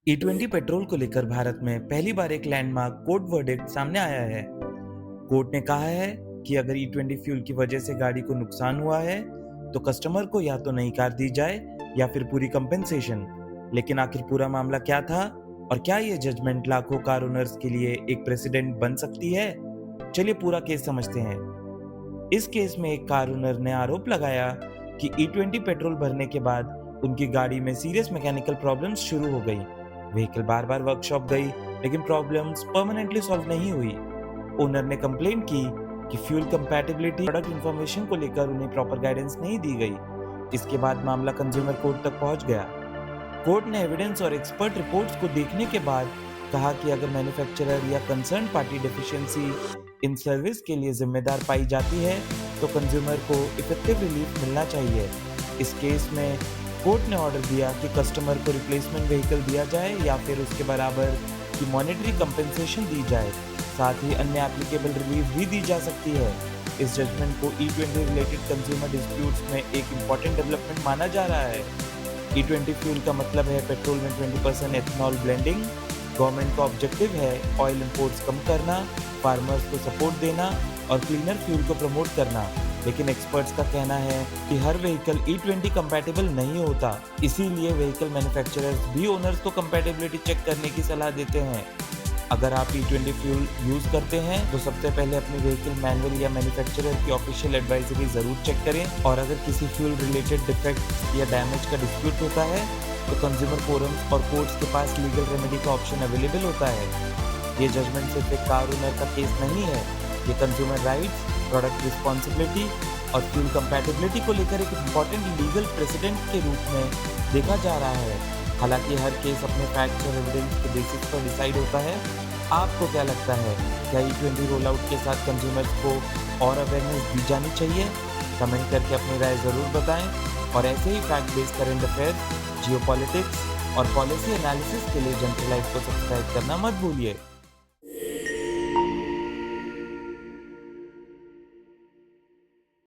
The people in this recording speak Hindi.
E20 पेट्रोल को लेकर भारत में पहली बार एक लैंडमार्क कोर्ट वर्डिक्ट सामने आया है। कोर्ट ने कहा है कि अगर E20 फ्यूल की वजह से गाड़ी को नुकसान हुआ है, तो कस्टमर को या तो नई कार दी जाए या फिर पूरी कंपेंसेशन। लेकिन आखिर पूरा मामला क्या था और क्या ये जजमेंट लाखों कार ओनर्स के लिए एक प्रेसिडेंट बन सकती है? चलिए पूरा केस समझते हैं। इस केस में एक कार ओनर ने आरोप लगाया कि E20 पेट्रोल भरने के बाद उनकी गाड़ी में सीरियस मैकेनिकल प्रॉब्लम्स शुरू हो गई। व्हीकल बार बार वर्कशॉप गई, लेकिन प्रॉब्लम्स परमानेंटली सॉल्व नहीं हुई। ओनर ने कंप्लेन की कि फ्यूल कंपैटिबिलिटी प्रोडक्ट इंफॉर्मेशन को लेकर उन्हें प्रॉपर गाइडेंस नहीं दी गई। इसके बाद मामला कंज्यूमर कोर्ट तक पहुंच गया। कोर्ट ने एविडेंस और एक्सपर्ट रिपोर्ट्स को देखने के बाद कहा कि अगर मैन्युफैक्चरर या concern party deficiency in service के लिए जिम्मेदार पाई जाती है, तो कंज्यूमर को इफेक्टिव रिलीफ मिलना चाहिए। इस केस में कोर्ट ने ऑर्डर दिया कि कस्टमर को रिप्लेसमेंट व्हीकल दिया जाए या फिर उसके बराबर की मॉनेटरी कंपेंसेशन दी जाए। साथ ही अन्य एप्लीकेबल रिलीफ भी दी जा सकती है। इस जजमेंट को E20 रिलेटेड कंज्यूमर डिस्प्यूट्स में एक इम्पॉर्टेंट डेवलपमेंट माना जा रहा है। E20 फ्यूल का मतलब है पेट्रोल में 20% एथनॉल ब्लेंडिंग। गवर्नमेंट का ऑब्जेक्टिव है ऑयल इंपोर्ट्स कम करना, फार्मर्स को सपोर्ट देना और क्लीनर फ्यूल को प्रमोट करना। लेकिन एक्सपर्ट्स का कहना है कि हर व्हीकल E20 कंपैटिबल नहीं होता, इसीलिए व्हीकल मैन्युफैक्चरर्स भी ओनर्स को कंपैटिबिलिटी चेक करने की सलाह देते हैं। अगर आप E20 फ्यूल यूज करते हैं तो सबसे पहले अपने व्हीकल मैनुअल या मैन्युफैक्चरर की ऑफिशियल एडवाइजरी जरूर चेक करें। और अगर किसी फ्यूल रिलेटेड डिफेक्ट या डैमेज का डिस्प्यूट होता है तो कंज्यूमर फोरम्स और कोर्ट्स के पास लीगल रेमेडी का ऑप्शन अवेलेबल होता है। ये जजमेंट सिर्फ एक कार ओनर का केस नहीं है, ये कंज्यूमर राइट्स, प्रोडक्ट रिस्पॉन्सिबिलिटी और फ्यूल कंपैटिबिलिटी को लेकर एक इम्पॉर्टेंट लीगल प्रेसिडेंट के रूप में देखा जा रहा है। हालांकि हर केस अपने फैक्ट्स और एविडेंस के बेसिस पर डिसाइड होता है। आपको क्या लगता है, क्या E20 रोल आउट के साथ कंज्यूमर्स को और अवेयरनेस दी जानी चाहिए? कमेंट करके अपनी राय ज़रूर बताएं और ऐसे ही fact based current affairs, geopolitics और पॉलिसी एनालिसिस के लिए जनरल लाइफ को सब्सक्राइब करना मत भूलिए।